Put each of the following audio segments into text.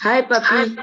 Hi, puppy.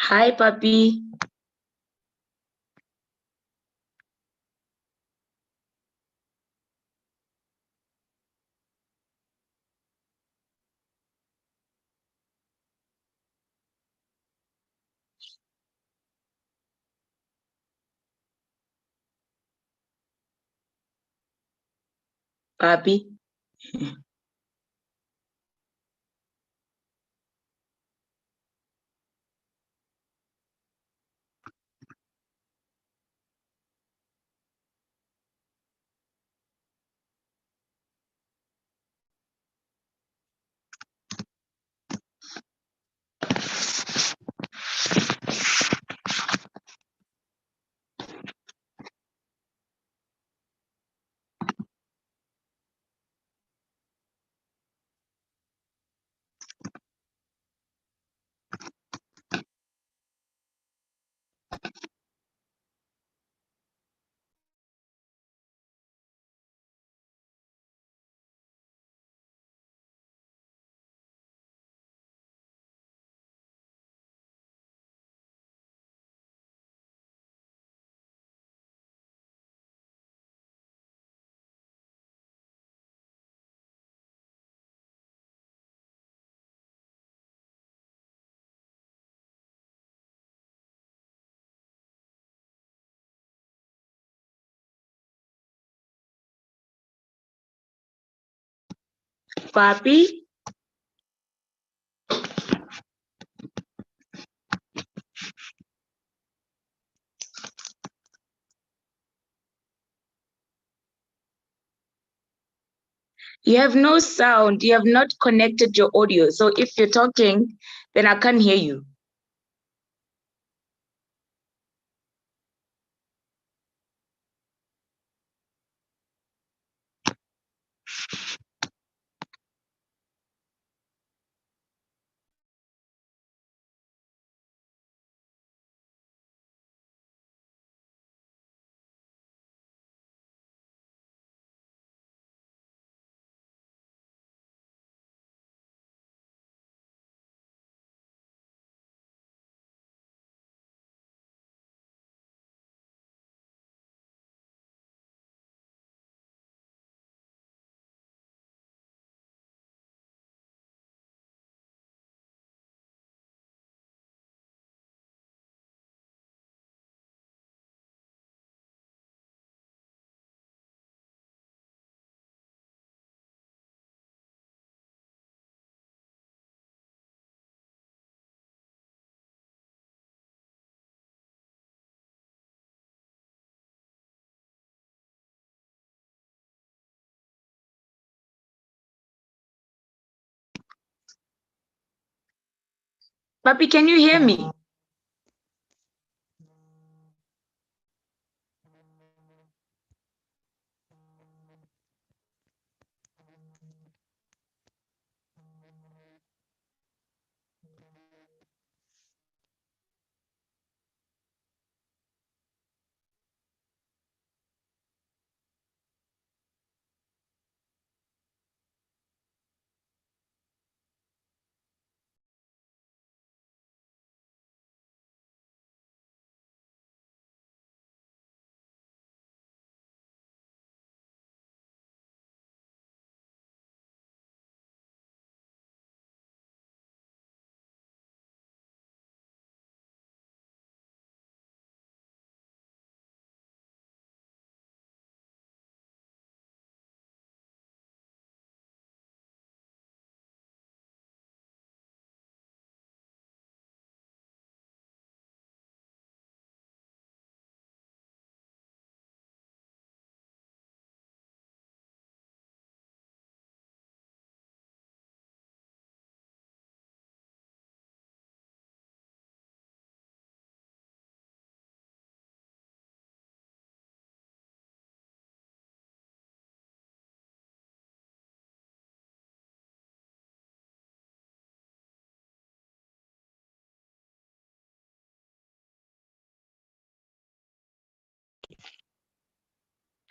Hi, Papi. Papi. Papi. You have no sound. You have not connected your audio. So if you're talking, then I can't hear you. Papi, can you hear me?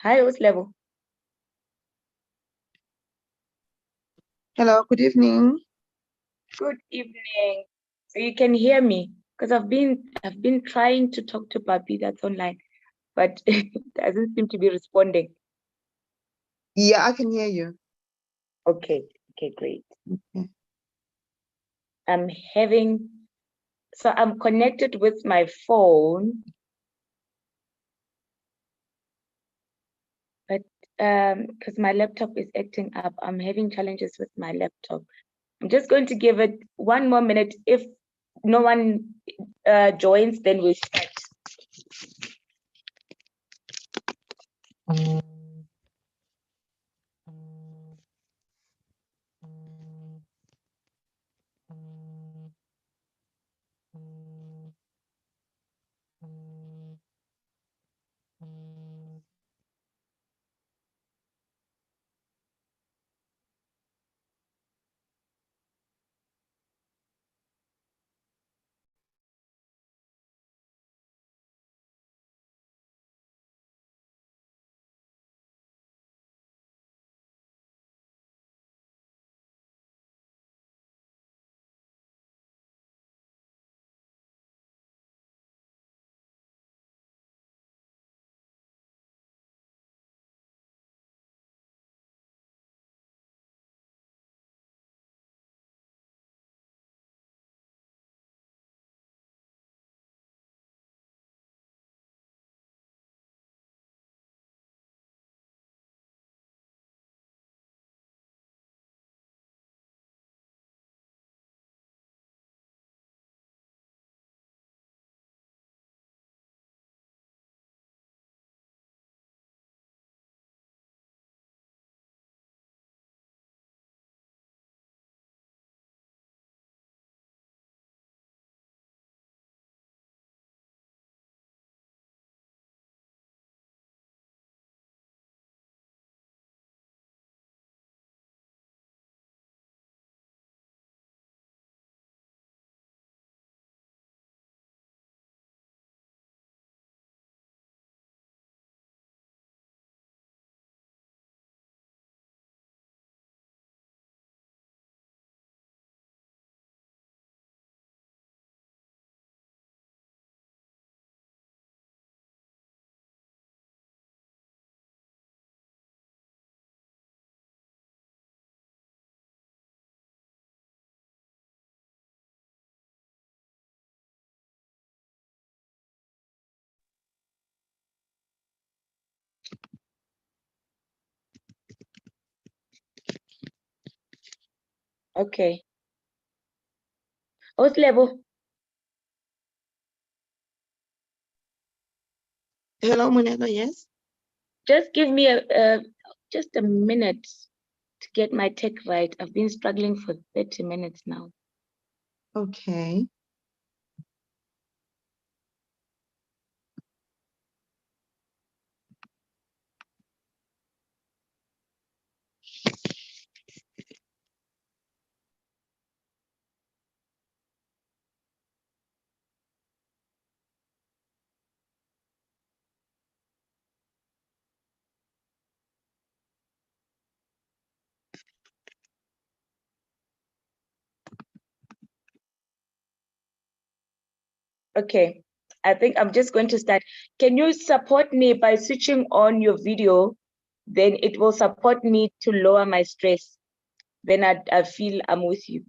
Hi, what's level? Hello, good evening. Good evening. So you can hear me? Because I've been trying to talk to Papi that's online, but it doesn't seem to be responding. Yeah, I can hear you. Okay, great. Okay. So I'm connected with my phone, but because my laptop is acting up, I'm having challenges with my laptop. I'm just going to give it 1 more minute. If no one joins, then we'll start. Okay. Oslebo, Hello, Muneko, yes? just give me just a minute to get my tech right. I've been struggling for 30 minutes now. Okay. Okay, I think I'm just going to start. Can you support me by switching on your video? Then it will support me to lower my stress. Then I feel I'm with you.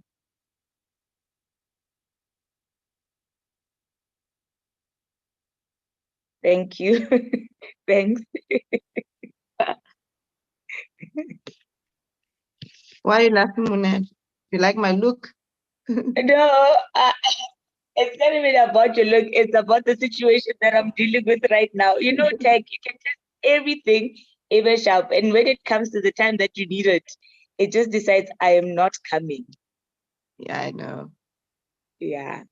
Thank you. Thanks. Why are you laughing, Muneko? You like my look? No, it's not even about your look. It's about the situation that I'm dealing with right now. You know, tech, you can test everything, even sharp. And when it comes to the time that you need it, it just decides I am not coming. Yeah, I know. Yeah.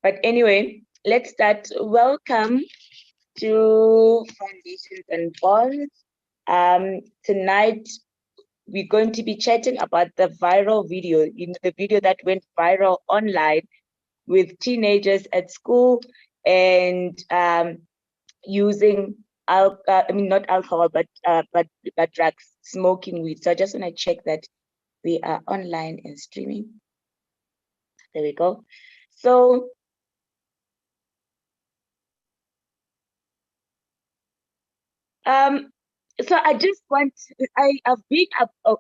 But anyway, let's start. Welcome to Foundations and Bonds. Tonight, we're going to be chatting about the viral video, the video that went viral online with teenagers at school and using not alcohol, but drugs, smoking weed. So I just want to check that we are online and streaming. There we go. So So I've been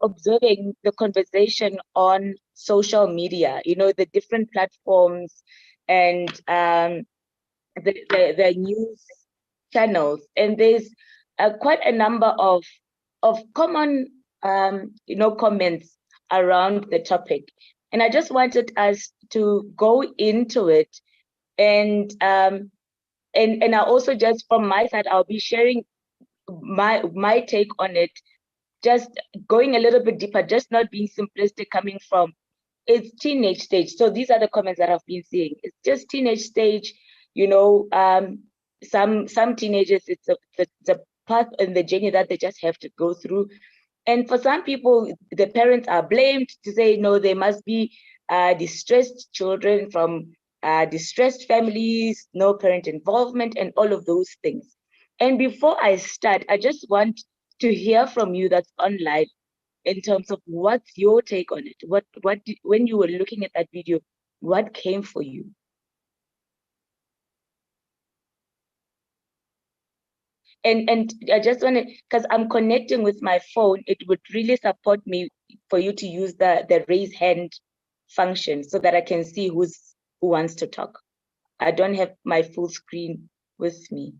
observing the conversation on social media, the different platforms and the news channels, and there's quite a number of common comments around the topic, and I just wanted us to go into it, and I also, just from my side, I'll be sharing my take on it, just going a little bit deeper, just not being simplistic, coming from it's teenage stage. So these are the comments that I've been seeing. It's just teenage stage, some teenagers, it's a path in the journey that they just have to go through. And for some people, the parents are blamed to say, no, they must be distressed children from distressed families, no parent involvement, and all of those things. And before I start, I just want to hear from you that's online in terms of what's your take on it. When you were looking at that video, what came for you? And I just want to, because I'm connecting with my phone, it would really support me for you to use the raise hand function so that I can see who wants to talk. I don't have my full screen with me.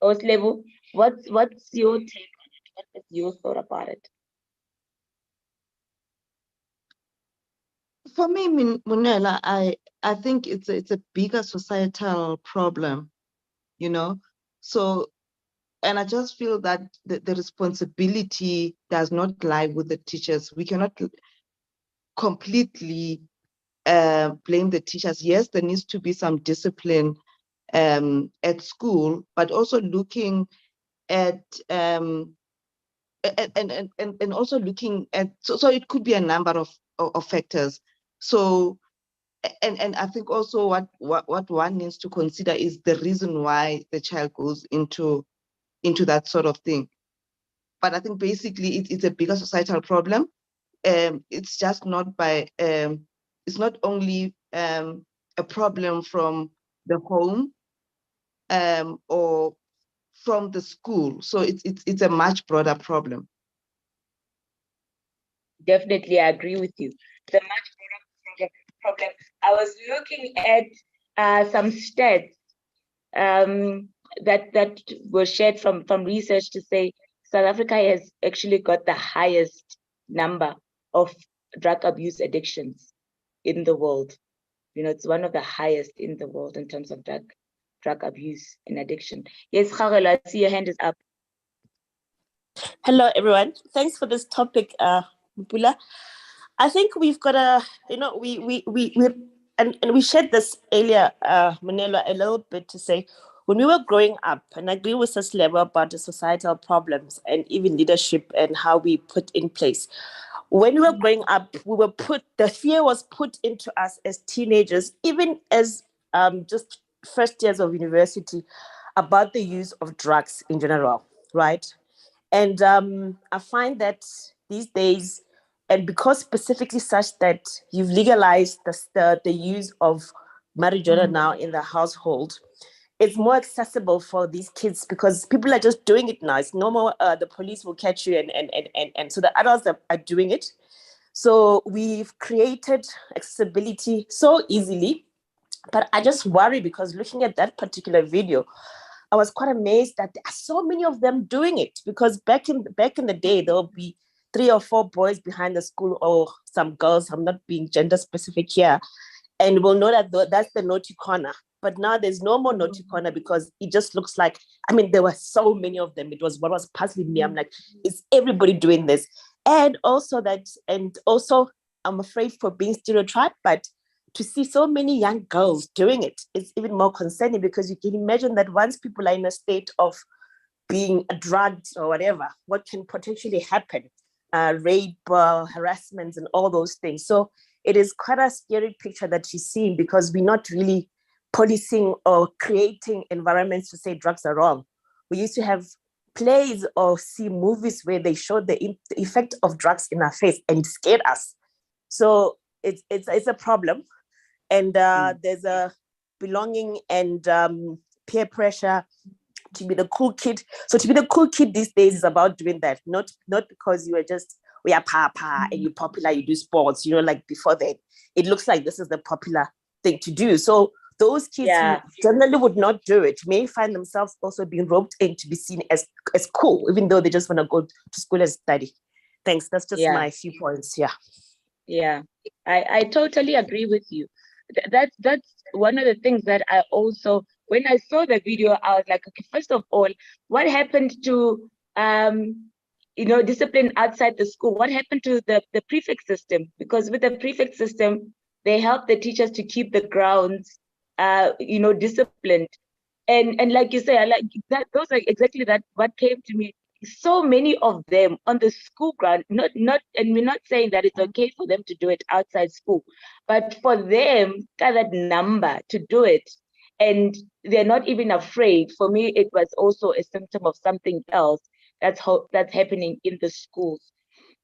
Oslebu, what's your take on it? What is your thought about it? For me, Munela, I think it's a bigger societal problem, So, and I just feel that the responsibility does not lie with the teachers. We cannot completely blame the teachers. Yes, there needs to be some discipline at school, but also looking at and also looking at, so it could be a number of factors. So, and I think also what one needs to consider is the reason why the child goes into that sort of thing. But I think basically it's a bigger societal problem. It's just not by it's not only a problem from the home or from the school. So it's a much broader problem. Definitely, I agree with you. The much broader problem. I was looking at some stats that were shared from research to say South Africa has actually got the highest number of drug abuse addictions in the world. It's one of the highest in the world in terms of drug abuse and addiction. Yes, Kharel, I see your hand is up. Hello, everyone. Thanks for this topic, Mpula. I think we've got and we shared this earlier, Manelo, a little bit to say, when we were growing up, and I agree with Saslevo about the societal problems and even leadership and how we put in place. When we were growing up, the fear was put into us as teenagers, even as just first years of university, about the use of drugs in general, right? And I find that these days, and because specifically such that you've legalized the use of marijuana now in the household, it's more accessible for these kids because people are just doing it now. It's no more the police will catch you and so the adults are doing it. So we've created accessibility so easily. But I just worry because looking at that particular video, I was quite amazed that there are so many of them doing it, because back in the day, there will be 3 or 4 boys behind the school, or some girls, I'm not being gender specific here, and we'll know that that's the naughty corner. But now there's no more naughty corner because it just looks like, there were so many of them. It was what was puzzling me. I'm like, is everybody doing this? And also I'm afraid for being stereotyped, but to see so many young girls doing it is even more concerning, because you can imagine that once people are in a state of being drugged or whatever, what can potentially happen, rape, harassment, and all those things. So it is quite a scary picture that you're seeing, because we're not really policing or creating environments to say drugs are wrong. We used to have plays or see movies where they showed the effect of drugs in our face and it scared us. So it's a problem. And there's a belonging and peer pressure to be the cool kid. So to be the cool kid these days is about doing that, not because you are just we are papa and you're popular, you do sports, like before that. It looks like this is the popular thing to do. So those kids who generally would not do it may find themselves also being roped in to be seen as cool, even though they just want to go to school and study. Thanks. That's just my few points. Yeah. Yeah, I totally agree with you. That's one of the things that I also, when I saw the video, I was like, okay, first of all, what happened to discipline outside the school? What happened to the prefect system? Because with the prefect system, they help the teachers to keep the grounds disciplined. And like you say, I like that, those are exactly that what came to me. So many of them on the school ground, not and we're not saying that it's okay for them to do it outside school, but for them, that number to do it, and they're not even afraid. For me, it was also a symptom of something else that's happening in the schools.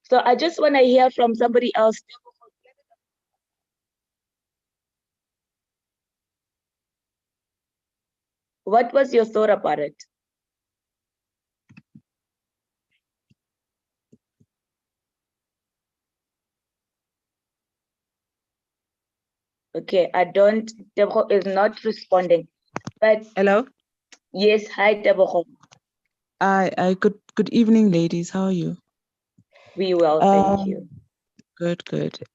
So I just want to hear from somebody else. What was your thought about it? Okay, Deborah is not responding. But hello. Yes, hi Deborah. Good evening, ladies. How are you? We well, thank you. Good.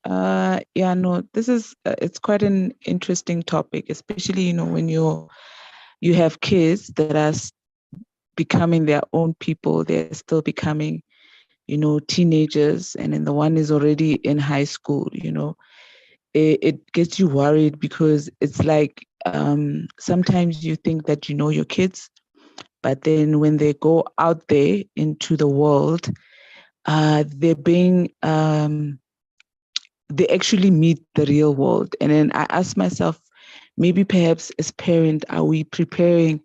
Yeah, no, this is it's quite an interesting topic, especially when you have kids that are becoming their own people. They're still becoming teenagers, and then the one is already in high school. It gets you worried because it's like sometimes you think that you know your kids, but then when they go out there into the world, they're being they actually meet the real world. And then I ask myself, maybe perhaps as parent, are we preparing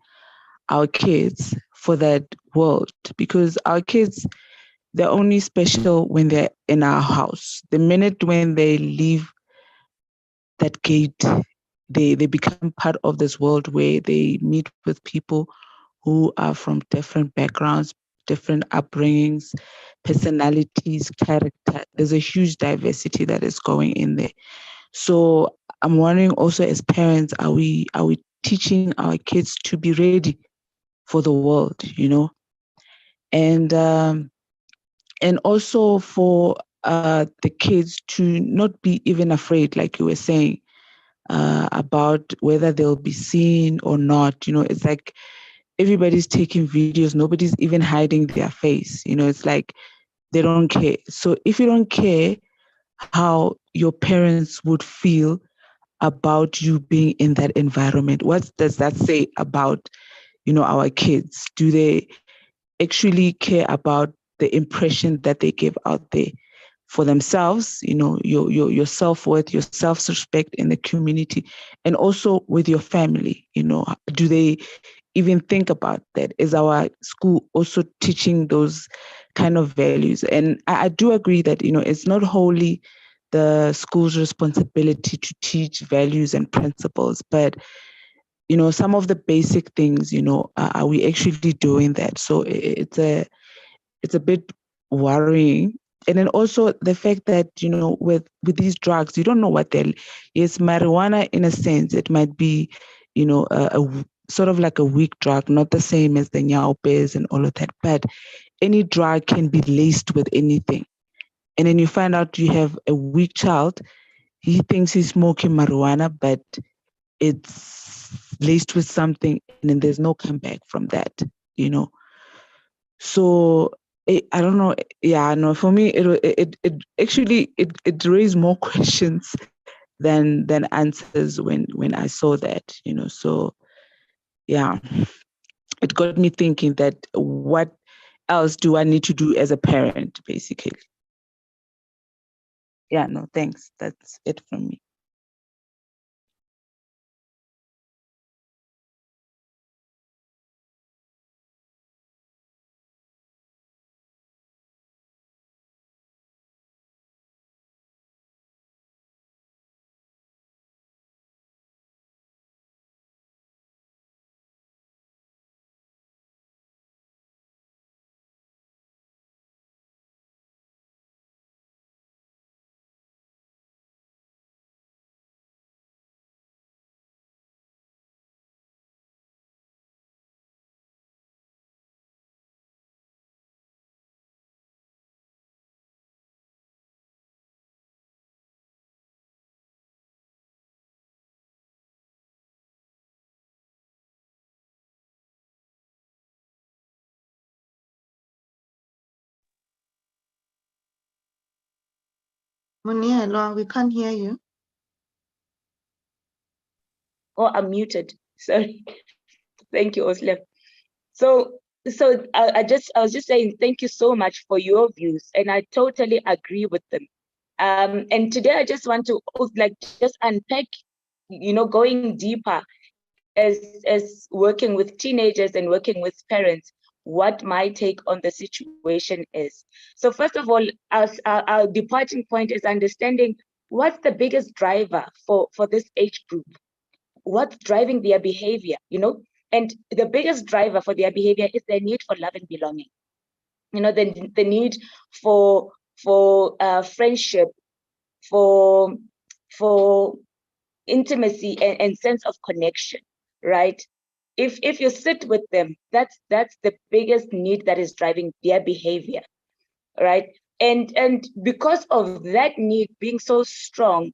our kids for that world? Because our kids, they're only special when they're in our house. The minute when they leave that gate, they become part of this world where they meet with people who are from different backgrounds, different upbringings, personalities, character. There's a huge diversity that is going in there. So I'm wondering also as parents, are we teaching our kids to be ready for the world, And also for the kids to not be even afraid, like you were saying, about whether they'll be seen or not. It's like everybody's taking videos. Nobody's even hiding their face. It's like they don't care. So if you don't care how your parents would feel about you being in that environment, what does that say about, our kids? Do they actually care about the impression that they give out there for themselves, your self-worth, your self-respect in the community, and also with your family? Do they even think about that? Is our school also teaching those kind of values? And I do agree that, it's not wholly the school's responsibility to teach values and principles, but some of the basic things, are we actually doing that? So it's a bit worrying. And then also the fact that, with these drugs, you don't know what they're, yes, marijuana in a sense, it might be, a sort of like a weak drug, not the same as the nyaopes and all of that. But any drug can be laced with anything. And then you find out you have a weak child, he thinks he's smoking marijuana, but it's laced with something, and then there's no comeback from that. So I don't know. Yeah, no. For me, it actually it raised more questions than answers when I saw that. So yeah, it got me thinking that what else do I need to do as a parent, basically. Yeah, no, thanks. That's it from me. Monielo, we can't hear you. Oh, I'm muted. Sorry. Thank you, Oslem. So I was just saying thank you so much for your views, and I totally agree with them. And today I just want to just unpack, going deeper as working with teenagers and working with parents, what my take on the situation is. So first of all, our departing point is understanding what's the biggest driver for this age group, what's driving their behavior, and the biggest driver for their behavior is their need for love and belonging, the need for friendship, for intimacy and sense of connection, right? If you sit with them, that's the biggest need that is driving their behavior, right? And because of that need being so strong,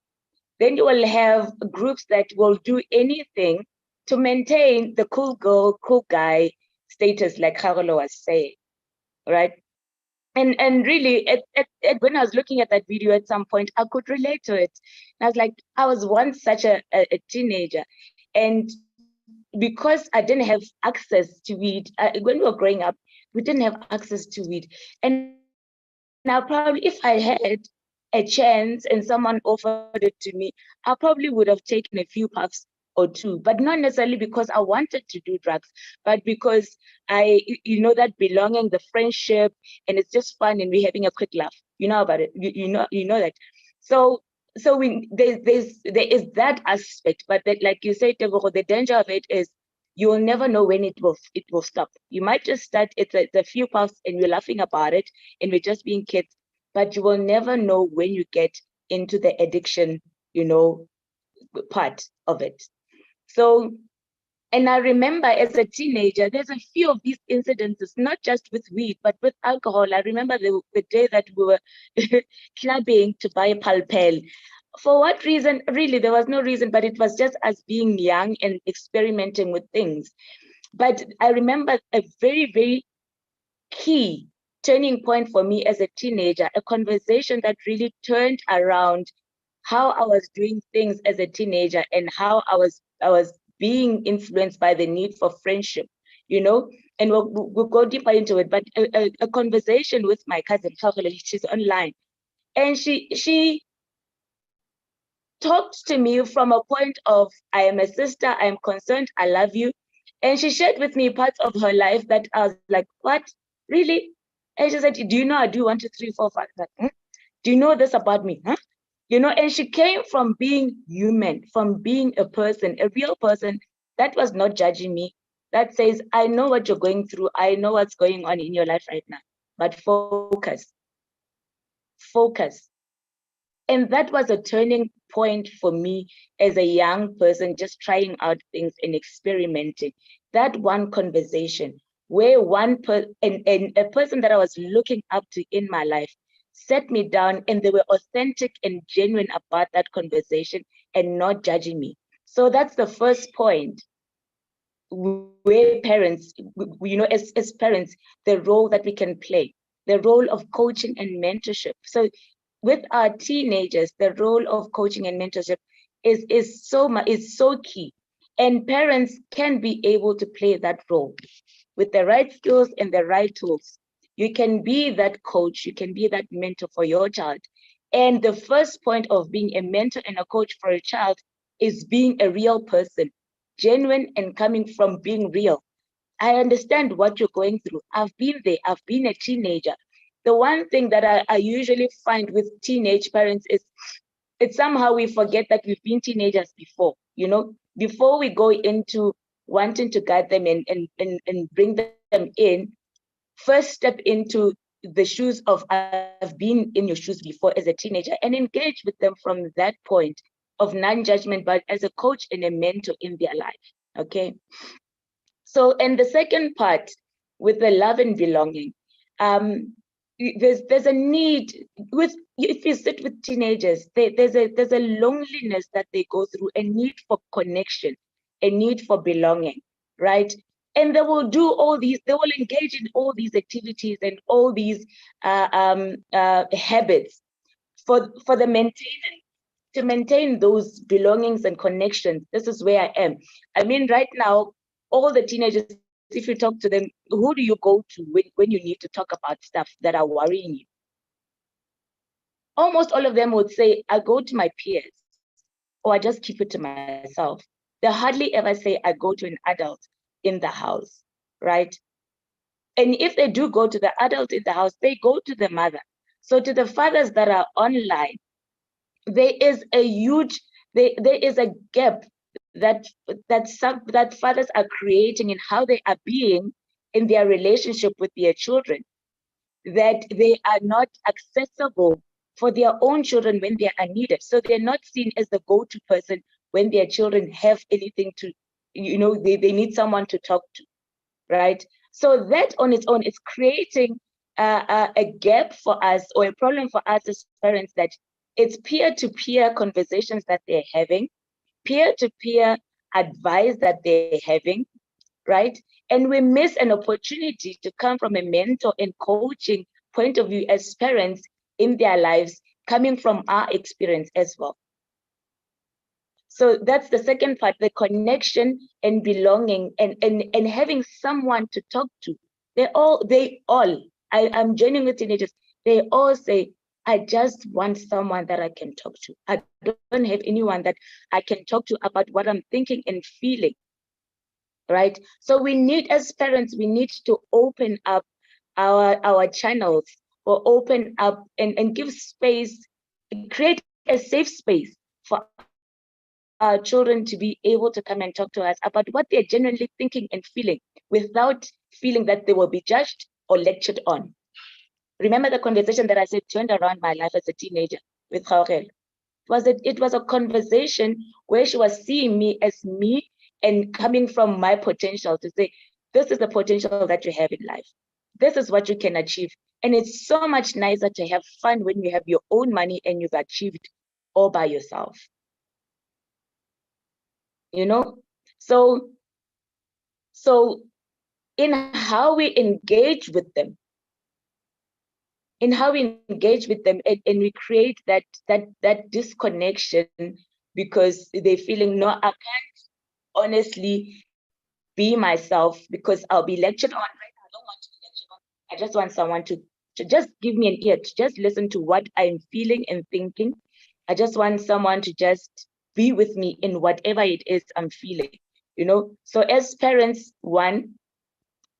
then you will have groups that will do anything to maintain the cool girl, cool guy status, like Karolo was saying, right? And really, when I was looking at that video at some point, I could relate to it. And I was like, I was once such a teenager. And because I didn't have access to weed, when we were growing up, we didn't have access to weed. And now probably if I had a chance and someone offered it to me, I probably would have taken a few puffs or two, but not necessarily because I wanted to do drugs, but because that belonging, the friendship, and it's just fun and we're having a quick laugh. You know about it. You know that. So there is that aspect, but that, like you said, the danger of it is you will never know when it will stop. You might just start, it's a few puffs and we're laughing about it and we're just being kids, but you will never know when you get into the addiction, part of it. So, and I remember as a teenager, there's a few of these incidences, not just with weed, but with alcohol. I remember the day that we were clubbing to buy a Palpel. For what reason? Really, there was no reason, but it was just us being young and experimenting with things. But I remember a very, very key turning point for me as a teenager, a conversation that really turned around how I was doing things as a teenager and how I was being influenced by the need for friendship, and we'll go deeper into it. But a conversation with my cousin, she's online, and she talked to me from a point of, I am a sister, I am concerned, I love you. And she shared with me parts of her life that I was like, what? Really? And she said, do you know I do 1, 2, 3, 4, 5? Like, do you know this about me? Huh? And she came from being human, from being a person, a real person that was not judging me, that says, I know what you're going through. I know what's going on in your life right now, but focus. And that was a turning point for me as a young person, just trying out things and experimenting. That one conversation where and a person that I was looking up to in my life sat me down and they were authentic and genuine about that conversation and not judging me. So that's the first point, where parents, as parents, the role that we can play, the role of coaching and mentorship. So with our teenagers, the role of coaching and mentorship is so key. And parents can be able to play that role with the right skills and the right tools. You can be that coach, you can be that mentor for your child. And the first point of being a mentor and a coach for a child is being a real person, genuine and coming from being real. I understand what you're going through. I've been there. I've been a teenager. The one thing that I usually find with teenage parents is it's somehow we forget that we've been teenagers before, before we go into wanting to guide them and bring them in. First step into the shoes of, I've been in your shoes before as a teenager, and engage with them from that point of non-judgment, but as a coach and a mentor in their life, okay? So, and the second part with the love and belonging, there's a need if you sit with teenagers, there's a loneliness that they go through, a need for connection, a need for belonging, right? And they will do all these, they will engage in all these activities and all these habits for the maintenance, to maintain those belongings and connections. This is where I am. I mean, right now, all the teenagers, if you talk to them, who do you go to when you need to talk about stuff that are worrying you? Almost all of them would say, I go to my peers, or I just keep it to myself. They hardly ever say, I go to an adult in the house, right? And if they do go to the adult in the house, they go to the mother. So to the fathers that are online, there is a huge, there is a gap that fathers are creating in how they are being in their relationship with their children, that they are not accessible for their own children when they are needed. So they're not seen as the go-to person when their children have anything to, they need someone to talk to, right? So that on its own is creating a gap for us, or a problem for us as parents, that it's peer-to-peer conversations that they're having, peer-to-peer advice that they're having, right? And we miss an opportunity to come from a mentor and coaching point of view as parents in their lives, coming from our experience as well. So that's the second part, the connection and belonging, and having someone to talk to. I'm joining with teenagers, they all say, I just want someone that I can talk to. I don't have anyone that I can talk to about what I'm thinking and feeling, right? So we need, as parents, we need to open up our channels, or open up and give space, create a safe space for our children to be able to come and talk to us about what they're genuinely thinking and feeling, without feeling that they will be judged or lectured on. Remember the conversation that I said turned around my life as a teenager with Gaugel? It was a conversation where she was seeing me as me, and coming from my potential to say, this is the potential that you have in life. This is what you can achieve. And it's so much nicer to have fun when you have your own money and you've achieved all by yourself. So in how we engage with them, and we create that disconnection, because they're feeling, no, I can't honestly be myself because I'll be lectured on. Right now, I don't want to be lectured on. I just want someone to just give me an ear, to just listen to what I'm feeling and thinking. I just want someone to just be with me in whatever it is I'm feeling, So as parents, one,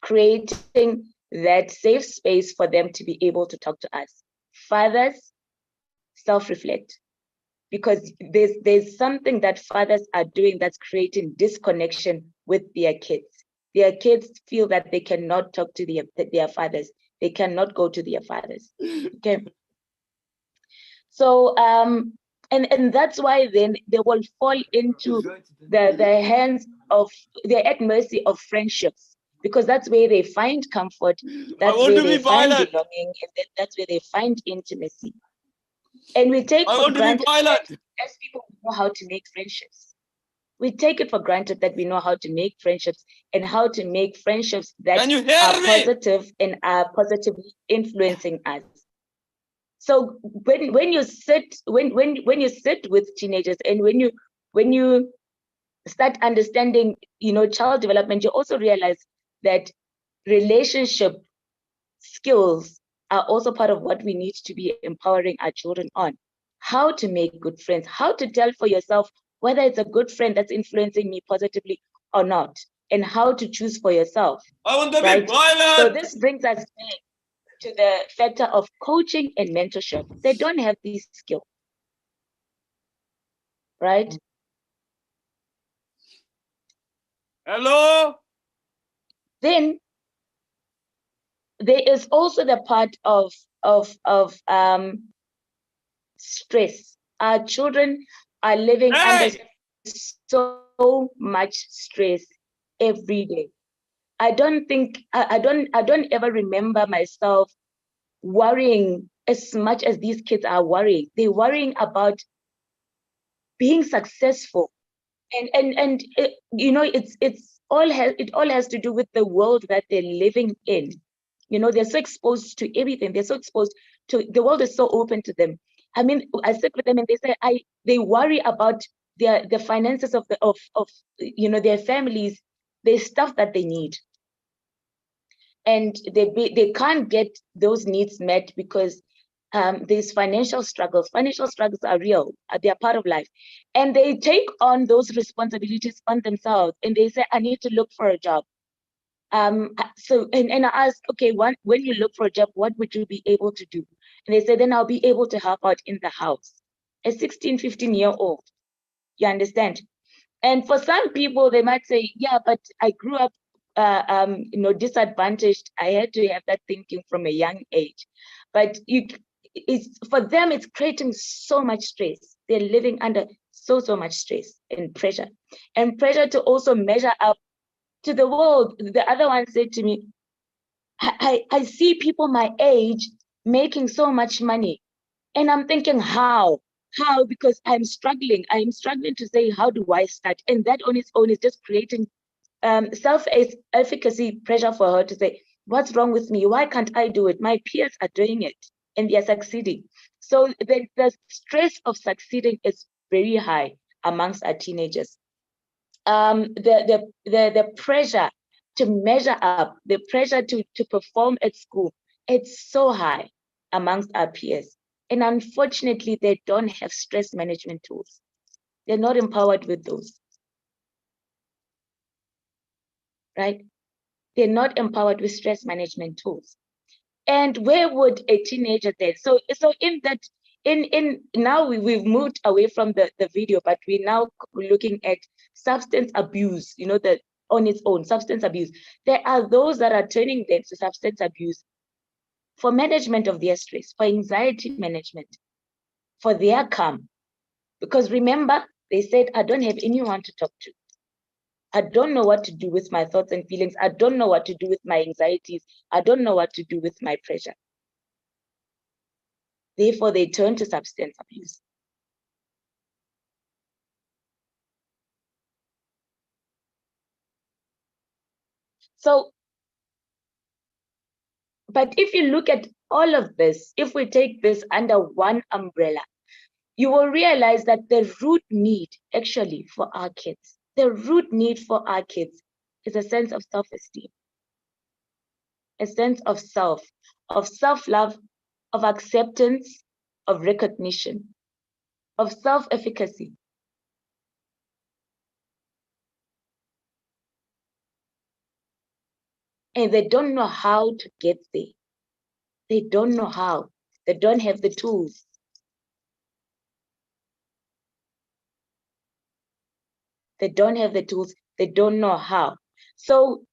creating that safe space for them to be able to talk to us. Fathers, self-reflect, because there's something that fathers are doing that's creating disconnection with their kids. Their kids feel that they cannot talk to their fathers. They cannot go to their fathers. Okay. So and that's why then they will fall into the hands of, they're at mercy of friendships, because that's where they find comfort, that's where they find belonging, and that's where they find intimacy. And we take for granted that as people, we know how to make friendships. We take it for granted that we know how to make friendships, and how to make friendships that are positive and are positively influencing us. So when you sit with teenagers, and when you start understanding, child development, you also realize that relationship skills are also part of what we need to be empowering our children on. How to make good friends, how to tell for yourself whether it's a good friend that's influencing me positively or not, and how to choose for yourself. I want to be violent. So this brings us back to the factor of coaching and mentorship. They don't have these skills, right? Hello? Then there is also the part of stress. Our children are living under so much stress every day. I don't ever remember myself worrying as much as these kids are worrying. They're worrying about being successful, and it all has to do with the world that they're living in. They're so exposed to everything. They're so exposed to, the world is so open to them. I mean, I sit with them and they say they worry about the finances of their families, the stuff that they need. And they can't get those needs met because there's financial struggles. Financial struggles are real. They are part of life. And they take on those responsibilities on themselves. And they say, I need to look for a job. And I ask, okay, when you look for a job, what would you be able to do? And they say, then I'll be able to help out in the house. A 16, 15-year-old, you understand? And for some people, they might say, yeah, but I grew up disadvantaged. I had to have that thinking from a young age. But for them, it's creating so much stress. They're living under so much stress and pressure to also measure up to the world. The other one said to me, I see people my age making so much money. And I'm thinking, how? Because I'm struggling. I'm struggling to say, how do I start? And that on its own is just creating self-efficacy pressure for her to say, what's wrong with me? Why can't I do it? My peers are doing it and they're succeeding. So the stress of succeeding is very high amongst our teenagers. The pressure to measure up, the pressure to perform at school, it's so high amongst our peers. And unfortunately, they don't have stress management tools. They're not empowered with those, right? They're not empowered with stress management tools. And where would a teenager then? So in that, now we've moved away from the video, but we're now looking at substance abuse, on its own, substance abuse. There are those that are turning them to substance abuse for management of their stress, for anxiety management, for their calm. Because remember, they said, I don't have anyone to talk to. I don't know what to do with my thoughts and feelings. I don't know what to do with my anxieties. I don't know what to do with my pressure. Therefore, they turn to substance abuse. So, but if you look at all of this, if we take this under one umbrella, you will realize that the root need actually for our kids, is a sense of self-esteem, a sense of self-love, of acceptance, of recognition, of self-efficacy. And they don't know how to get there. They don't know how. They don't have the tools. They don't have the tools. They don't know how. So,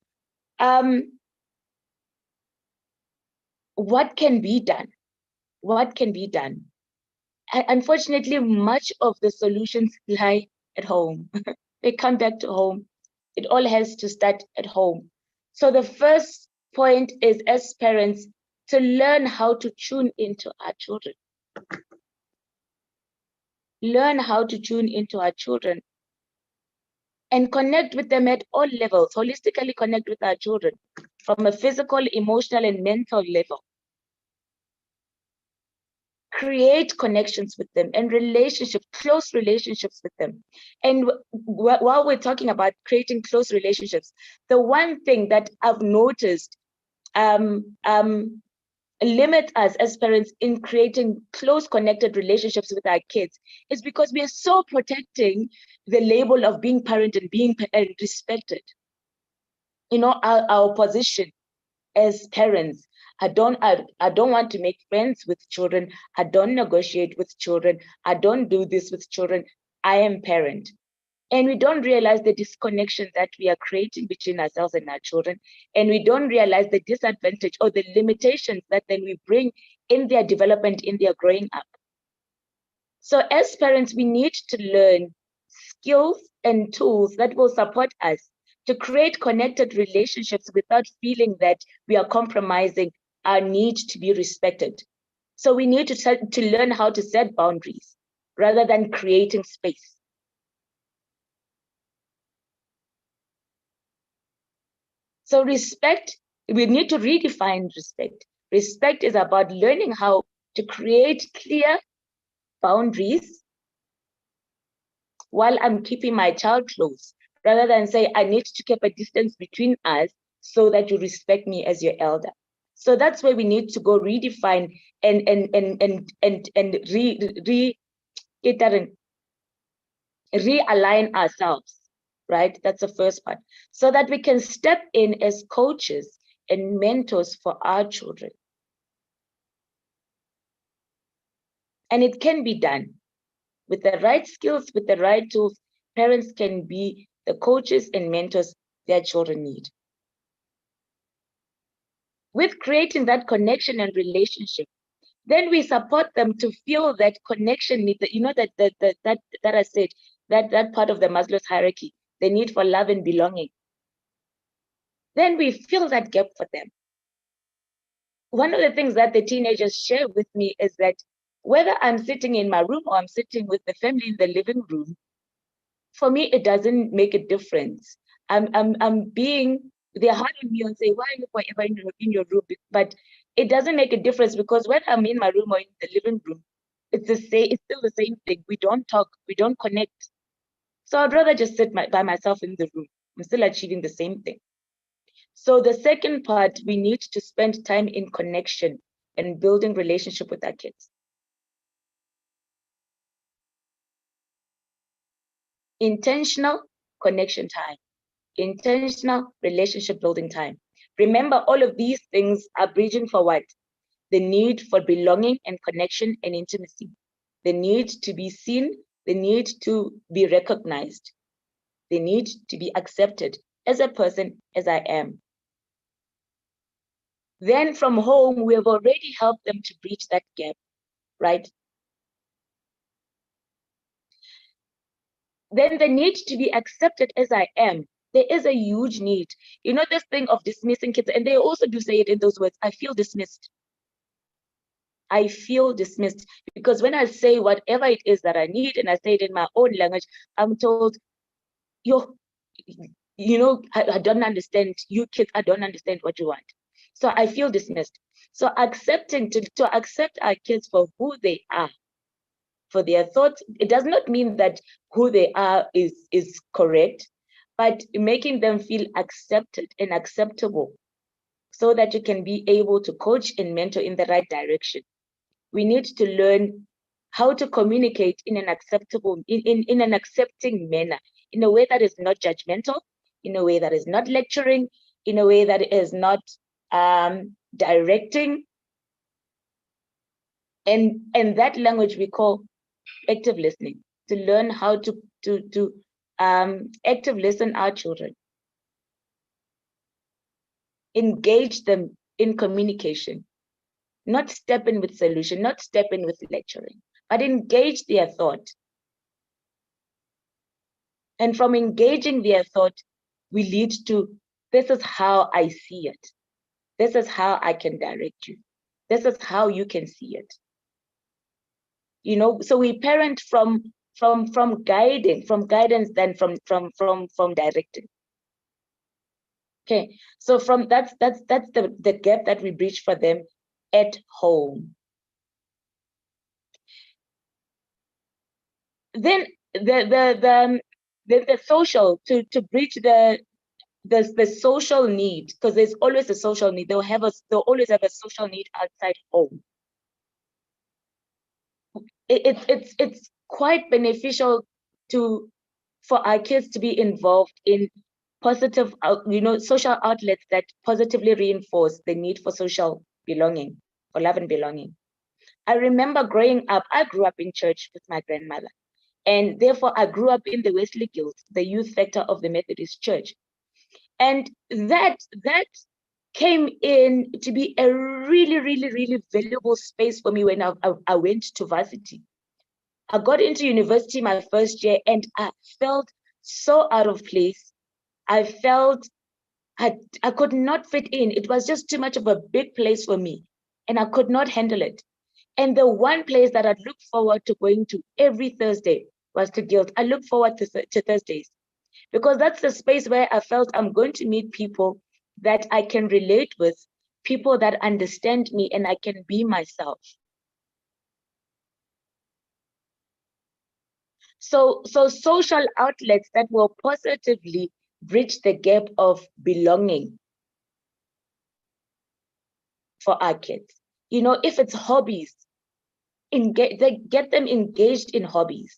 what can be done? What can be done? Unfortunately, much of the solutions lie at home. They come back to home. It all has to start at home. So the first point is, as parents, to learn how to tune into our children. Learn how to tune into our children and connect with them at all levels, holistically connect with our children from a physical, emotional, and mental level. Create connections with them and relationships, close relationships with them. And while we're talking about creating close relationships, the one thing that I've noticed limit us as parents in creating close connected relationships with our kids is because we are so protecting the label of being parent and being respected. Our position as parents. I don't want to make friends with children. I don't negotiate with children. I don't do this with children. I am parent. And we don't realize the disconnection that we are creating between ourselves and our children. And we don't realize the disadvantage or the limitations that then we bring in their development, in their growing up. So as parents, we need to learn skills and tools that will support us to create connected relationships without feeling that we are compromising our need to be respected. So we need to learn how to set boundaries rather than creating space. So respect, we need to redefine respect. Respect is about learning how to create clear boundaries while I'm keeping my child close, rather than say, I need to keep a distance between us so that you respect me as your elder. So that's where we need to go redefine and realign ourselves, right? That's the first part. So that we can step in as coaches and mentors for our children. And it can be done with the right skills, with the right tools. Parents can be the coaches and mentors their children need. With creating that connection and relationship, then we support them to feel that connection need, you know, that I said, that part of the Maslow's hierarchy, the need for love and belonging. Then we fill that gap for them. One of the things that the teenagers share with me is that whether I'm sitting in my room or I'm sitting with the family in the living room, for me, it doesn't make a difference. I'm being, they're hard on me and say, why are you forever in your room? But it doesn't make a difference, because when I'm in my room or in the living room, it's still the same thing. We don't talk, we don't connect. So I'd rather just sit by myself in the room. I'm still achieving the same thing. So the second part, we need to spend time in connection and building relationship with our kids. Intentional connection time, intentional relationship building time. Remember, all of these things are bridging for what? The need for belonging and connection and intimacy. The need to be seen, the need to be recognized, the need to be accepted as a person as I am. Then from home, we have already helped them to bridge that gap, right? Then the need to be accepted as I am. There is a huge need. You know, this thing of dismissing kids, and they also do say it in those words, I feel dismissed. I feel dismissed, because when I say whatever it is that I need, and I say it in my own language, I'm told, you know, I don't understand, you kids, I don't understand what you want. So I feel dismissed. So accepting, to accept our kids for who they are, for their thoughts, it does not mean that who they are is correct, but making them feel accepted and acceptable so that you can be able to coach and mentor in the right direction. We need to learn how to communicate in an acceptable, in an accepting manner, in a way that is not judgmental, in a way that is not lecturing, in a way that is not directing. And that language we call active listening, to learn how to active listen our children. Engage them in communication, not step in with solution, not step in with lecturing, but engage their thought. And from engaging their thought, we lead to, this is how I see it. This is how I can direct you. This is how you can see it. You know, so we parent from guidance than from directing. Okay, so from that's the gap that we bridge for them at home. Then the social, to bridge the social need, because there's always a social need. They'll always have a social need outside home. It's quite beneficial for our kids to be involved in positive, social outlets that positively reinforce the need for social belonging, for love and belonging. I remember growing up, I grew up in church with my grandmother, and therefore I grew up in the Wesley Guild, the youth sector of the Methodist Church. And that came in to be a really, really, really valuable space for me when I went to varsity. I got into university my first year, and I felt so out of place. I felt I could not fit in. It was just too much of a big place for me, and I could not handle it. And the one place that I'd look forward to going to every Thursday was to Guild. I look forward to Thursdays, because that's the space where I felt I'm going to meet people that I can relate with, people that understand me, and I can be myself. So social outlets that will positively bridge the gap of belonging for our kids. You know, if it's hobbies, get them engaged in hobbies.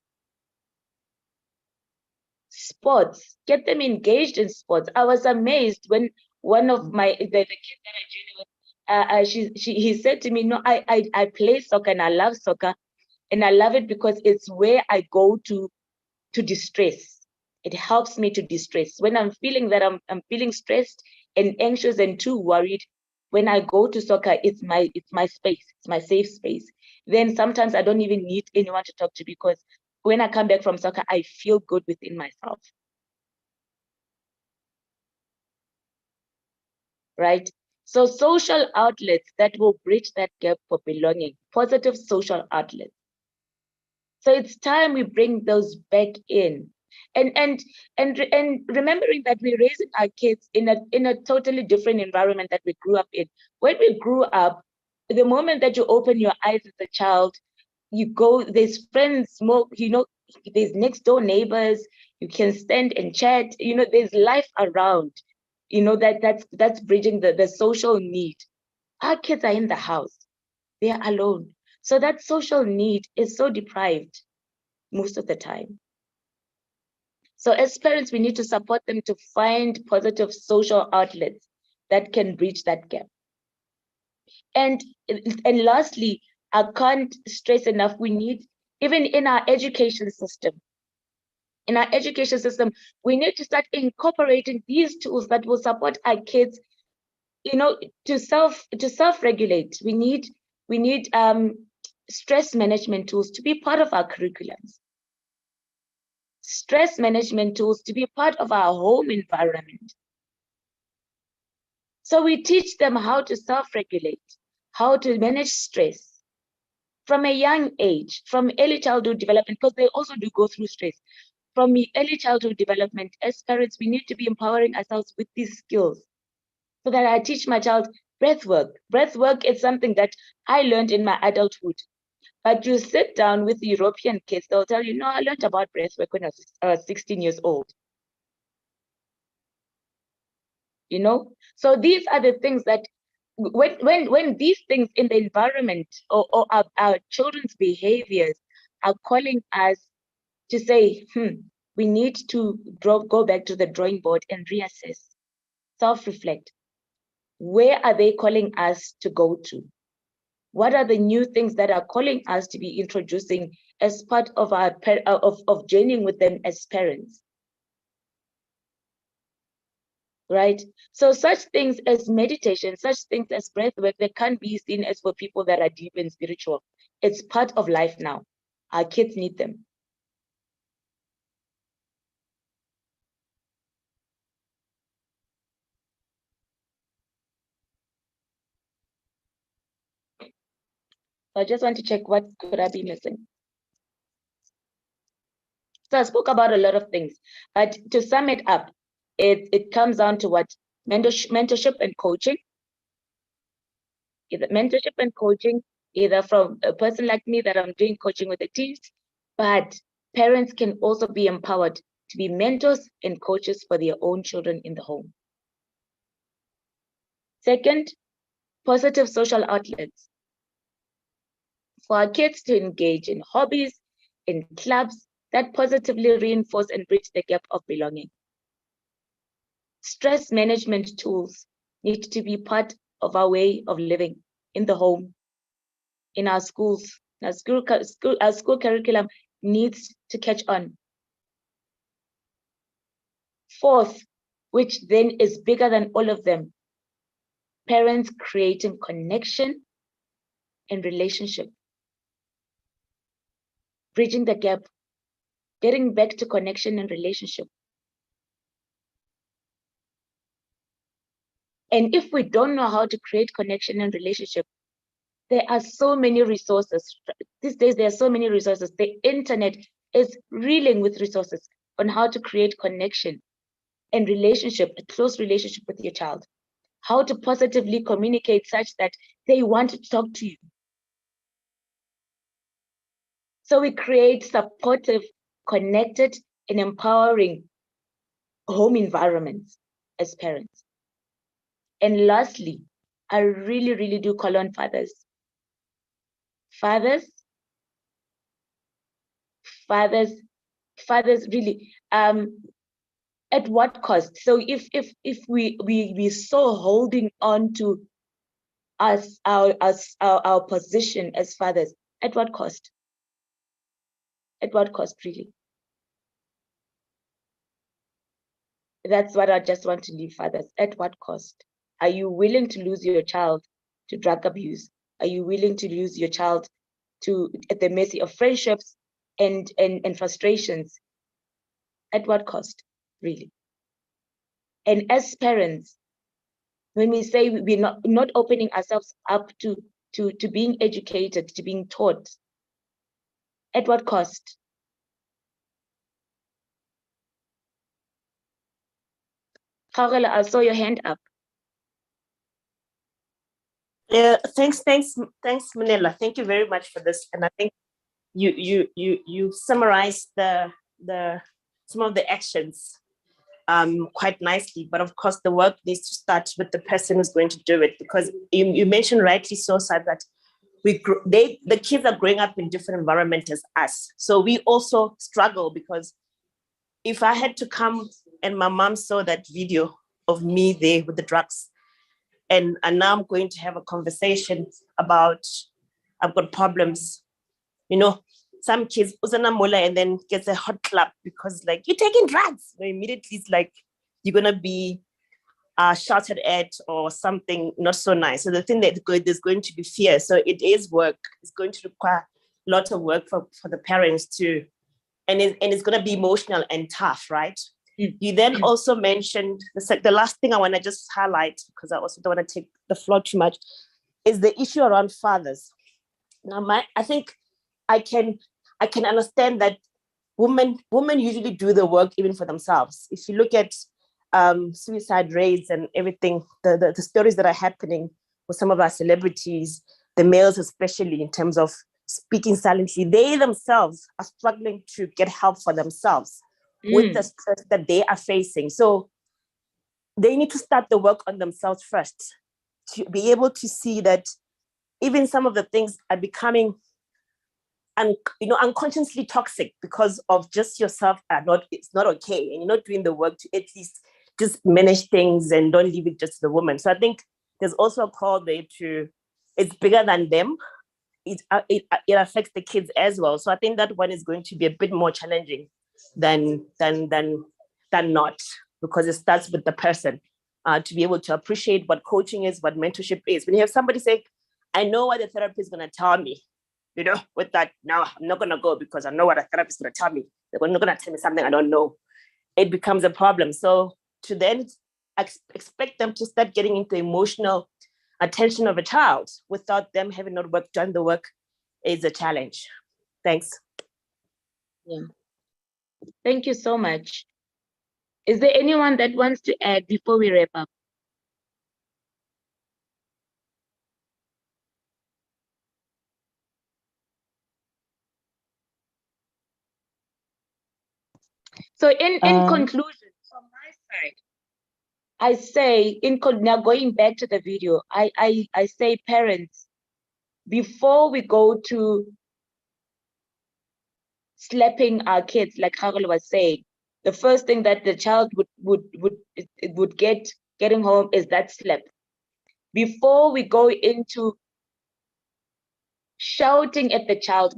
Sports, get them engaged in sports. I was amazed when one of the kids that I joined with, he said to me, no, I play soccer and I love soccer, and I love it because it's where I go to distress. It helps me to distress. When I'm feeling that I'm feeling stressed and anxious and too worried, when I go to soccer, it's my space, it's my safe space. Then sometimes I don't even need anyone to talk to, because when I come back from soccer, I feel good within myself. Right? So social outlets that will bridge that gap for belonging, positive social outlets. So it's time we bring those back in. And remembering that we're raising our kids in a totally different environment that we grew up in. When we grew up, the moment that you open your eyes as a child, you go, there's friends, more, you know, there's next door neighbors, you can stand and chat, you know, there's life around, you know, that's bridging the social need. Our kids are in the house, they are alone. So that social need is so deprived most of the time. So as parents, we need to support them to find positive social outlets that can bridge that gap. And lastly, I can't stress enough, we need, even in our education system, we need to start incorporating these tools that will support our kids, you know, to self-regulate. We need stress management tools to be part of our curriculums. Stress management tools to be part of our home environment. So we teach them how to self-regulate, how to manage stress from a young age, from early childhood development, because they also do go through stress. From the early childhood development, as parents, we need to be empowering ourselves with these skills, so that I teach my child breath work. Breath work is something that I learned in my adulthood. But you sit down with the European kids, they'll tell you, no, I learned about breath work when I was 16 years old. You know, so these are the things that when these things in the environment or our children's behaviors are calling us to say, we need to go back to the drawing board and reassess, self-reflect. Where are they calling us to go to? What are the new things that are calling us to be introducing as part of our of journeying with them as parents? Right? So such things as meditation, such things as breath work, they can't be seen as for people that are deep and spiritual. It's part of life now. Our kids need them. So I just want to check, what could I be missing? So I spoke about a lot of things, but to sum it up, it comes down to what? Mentorship and coaching. Either mentorship and coaching, either from a person like me that I'm doing coaching with the teams, but parents can also be empowered to be mentors and coaches for their own children in the home. Second, positive social outlets. For our kids to engage in hobbies, in clubs that positively reinforce and bridge the gap of belonging. Stress management tools need to be part of our way of living in the home, in our schools. Our school curriculum needs to catch on. Fourth, which then is bigger than all of them, parents creating connection and relationship. Bridging the gap, getting back to connection and relationship. And if we don't know how to create connection and relationship, there are so many resources. These days, there are so many resources. The internet is reeling with resources on how to create connection and relationship, a close relationship with your child. How to positively communicate such that they want to talk to you. So we create supportive connected, and empowering home environments as parents. And lastly, I really, really do call on fathers. Fathers, really, at what cost? So if we so holding on to our position as fathers, at what cost? At what cost, really? That's what I just want to leave fathers. At what cost? Are you willing to lose your child to drug abuse? Are you willing to lose your child to at the mercy of friendships and frustrations? At what cost, really? And as parents, when we say we're not opening ourselves up to being educated, to being taught, at what cost? Kgaugelo, I saw your hand up. Yeah, thanks, Manila. Thank you very much for this. And I think you summarized the some of the actions quite nicely. But of course, the work needs to start with the person who's going to do it, because you mentioned rightly so, Sad, that the kids are growing up in different environments as us. So we also struggle, because if I had to come and my mom saw that video of me there with the drugs, and now I'm going to have a conversation about I've got problems, some kids and then gets a hot clap because like, you're taking drugs. Immediately it's like you're gonna be shouted at or something not so nice. So the thing that there's going to be fear. So it is work. It's going to require a lot of work for the parents too. And it's going to be emotional and tough, right? You then also mentioned, the last thing I want to just highlight, because I also don't want to take the floor too much, is the issue around fathers. Now, I think I can understand that women usually do the work even for themselves. If you look at suicide rates and everything, the stories that are happening with some of our celebrities, the males especially, in terms of speaking silently, they themselves are struggling to get help for themselves with the stress that they are facing. So they need to start the work on themselves first, to be able to see that even some of the things are becoming unconsciously toxic because of just yourself it's not okay, and you're not doing the work to at least just manage things and don't leave it just to the woman. So I think there's also a call there to, it's bigger than them. It affects the kids as well. So I think that one is going to be a bit more challenging than not, because it starts with the person to be able to appreciate what coaching is, what mentorship is. When you have somebody say, I know what the therapist is going to tell me, with that, no, I'm not going to go because I know what a therapist is going to tell me. They're not going to tell me something I don't know. It becomes a problem. So to then expect them to start getting into emotional attention of a child without them having not done the work is a challenge. Thanks. Yeah. Thank you so much. Is there anyone that wants to add before we wrap up? So in conclusion, from my side, I say, now going back to the video, I say, parents, before we go to slapping our kids, like Kgaugelo was saying, the first thing that the child would getting home is that slap. Before we go into shouting at the child,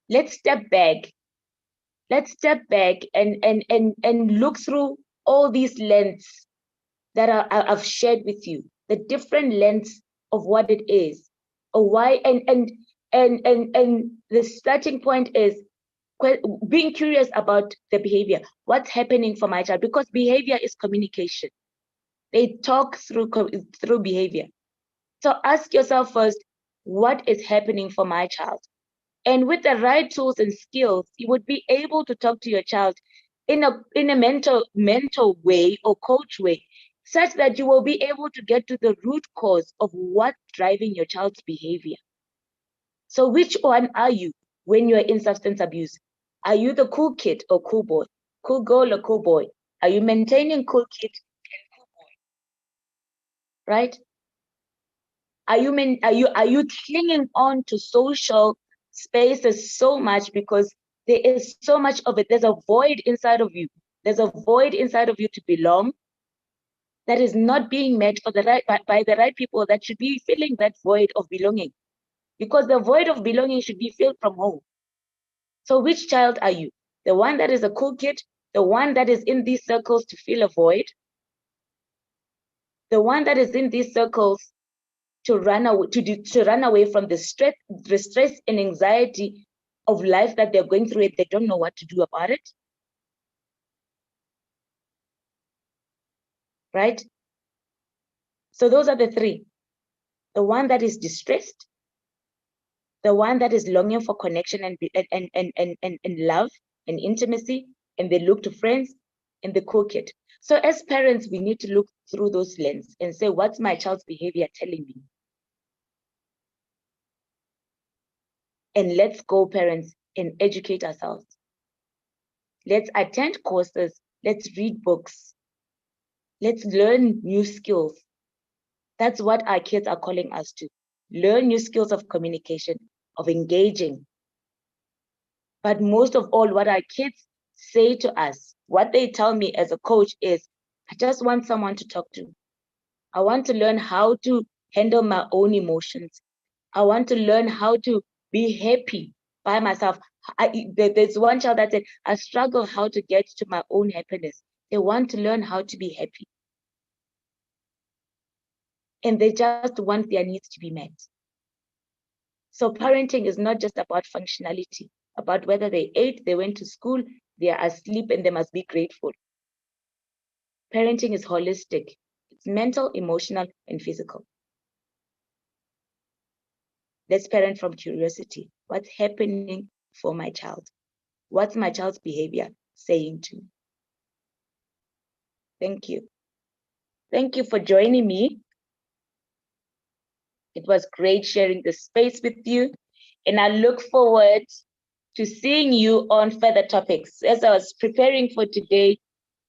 let's step back. Let's step back and look through all these lenses that I've shared with you, the different lens of what it is, or why, and the starting point is being curious about the behavior. What's happening for my child? Because behavior is communication. They talk through behavior. So ask yourself first, what is happening for my child? And with the right tools and skills, you would be able to talk to your child in a mentor way or coach way, such that you will be able to get to the root cause of what's driving your child's behavior. So which one are you when you're in substance abuse? Are you the cool kid or cool boy? Cool girl or cool boy? Are you maintaining cool kid and cool boy? Right? Are you clinging on to social spaces so much because there is so much of it? There's a void inside of you. There's a void inside of you to belong that is not being met for by the right people that should be filling that void of belonging. Because the void of belonging should be filled from home. So which child are you? The one that is a cool kid, the one that is in these circles to fill a void, the one that is in these circles to run away from the stress and anxiety of life that they're going through, and they don't know what to do about it. Right? So those are the three. The one that is distressed, the one that is longing for connection and love and intimacy, and they look to friends, and the cool kid. So as parents, we need to look through those lenses and say, what's my child's behavior telling me? And let's go, parents, and educate ourselves. Let's attend courses. Let's read books. Let's learn new skills. That's what our kids are calling us to. Learn new skills of communication, of engaging. But most of all, what our kids say to us, what they tell me as a coach is, I just want someone to talk to. I want to learn how to handle my own emotions. I want to learn how to be happy by myself. There's one child that said, I struggle how to get to my own happiness. They want to learn how to be happy. And they just want their needs to be met. So parenting is not just about functionality, about whether they ate, they went to school, they are asleep, and they must be grateful. Parenting is holistic. It's mental, emotional, and physical. Let's parent from curiosity. What's happening for my child? What's my child's behavior saying to me? Thank you. Thank you for joining me. It was great sharing the space with you, and I look forward to seeing you on further topics. As I was preparing for today,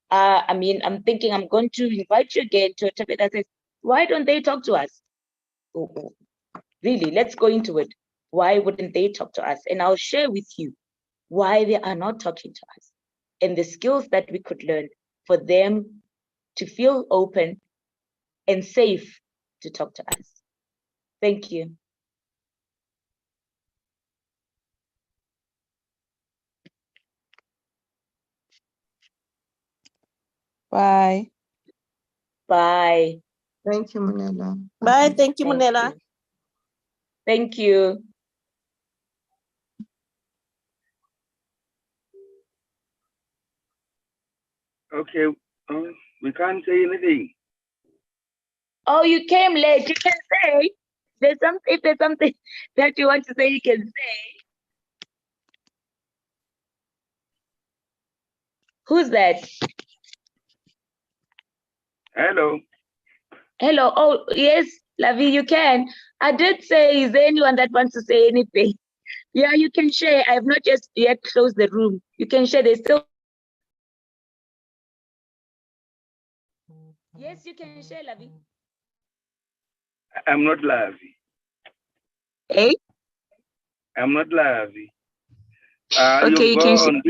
I'm thinking I'm going to invite you again to a topic that says, why don't they talk to us? Really, let's go into it. Why wouldn't they talk to us? And I'll share with you why they are not talking to us and the skills that we could learn for them to feel open and safe to talk to us. Thank you. Bye. Bye. Thank you, Monella. Bye. Thank you, Thank Monella. you. Thank you. Okay, we can't say anything. Oh, you came late. You can say. If there's something that you want to say, you can say. Who's that? Hello. Hello. Oh, yes, Lavi, you can. I did say, is there anyone that wants to say anything? Yeah, you can share. I have not just yet closed the room. You can share. There's still. Yes, you can share, Lavi. I'm not Lavi. Hey? I'm not Lavi. Okay, you go can on.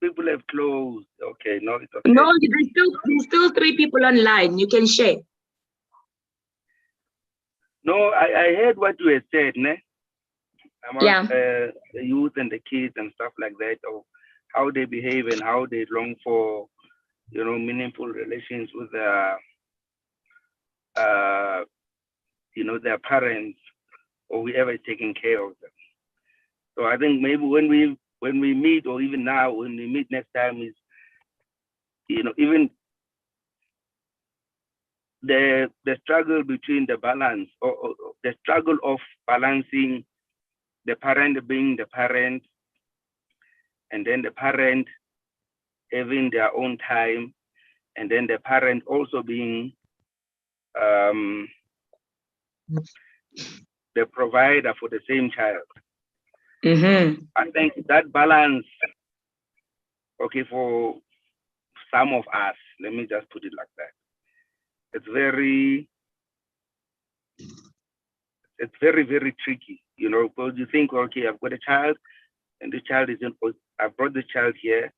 People have closed. Okay, no, it's okay. No, there's still 3 people online. You can share. No, I heard what you had said, ne? About Yeah. the youth and the kids and stuff like that, or how they behave and how they long for, meaningful relations with their, their parents or whoever is taking care of them. So I think maybe when we meet, or even now when we meet next time, is even the struggle between the balance or the struggle of balancing the parent being the parent, and then the parent having their own time, and then the parent also being the provider for the same child. Mm-hmm. I think that balance okay, for some of us, let me just put it like that. It's very, very tricky, you know, because you think, okay, I've got a child, and this child is I brought this child here,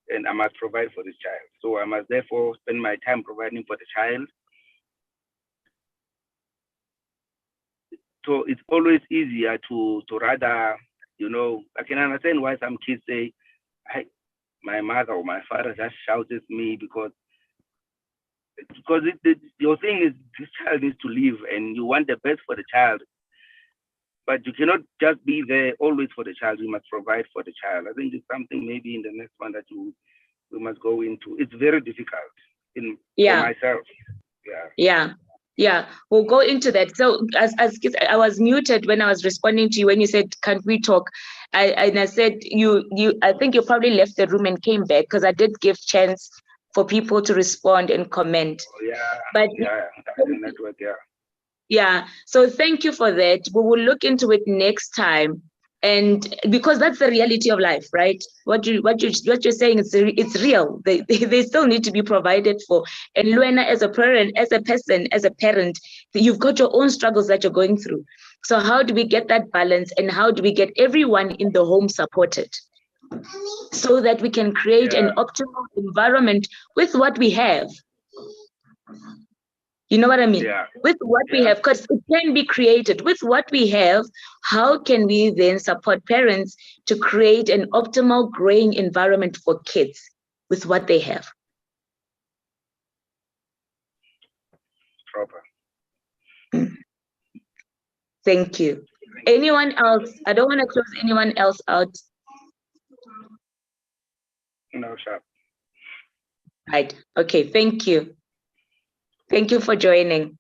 and I must provide for this child. So I must therefore spend my time providing for the child. So it's always easier to rather, you know, I can understand why some kids say, my mother or my father just shouts at me because your thing is this child needs to live and you want the best for the child. But you cannot just be there always for the child. You must provide for the child. I think it's something maybe in the next one that we must go into. It's very difficult for myself. Yeah, we'll go into that. So as I was muted when I was responding to you when you said, "Can't we talk?" I said I think you probably left the room and came back because I did give chance for people to respond and comment. But the network, yeah. So thank you for that. We will look into it next time. And because that's the reality of life, right? What you're saying is it's real. They still need to be provided for. And Luena, as a parent, as a person, as a parent, you've got your own struggles that you're going through. So how do we get that balance, and how do we get everyone in the home supported so that we can create an optimal environment with what we have? You know what I mean? With what we have, because it can be created. With what we have, how can we then support parents to create an optimal growing environment for kids with what they have? Proper. Thank you. Anyone else? I don't want to close anyone else out. No, sharp. Right. Okay. Thank you. Thank you for joining.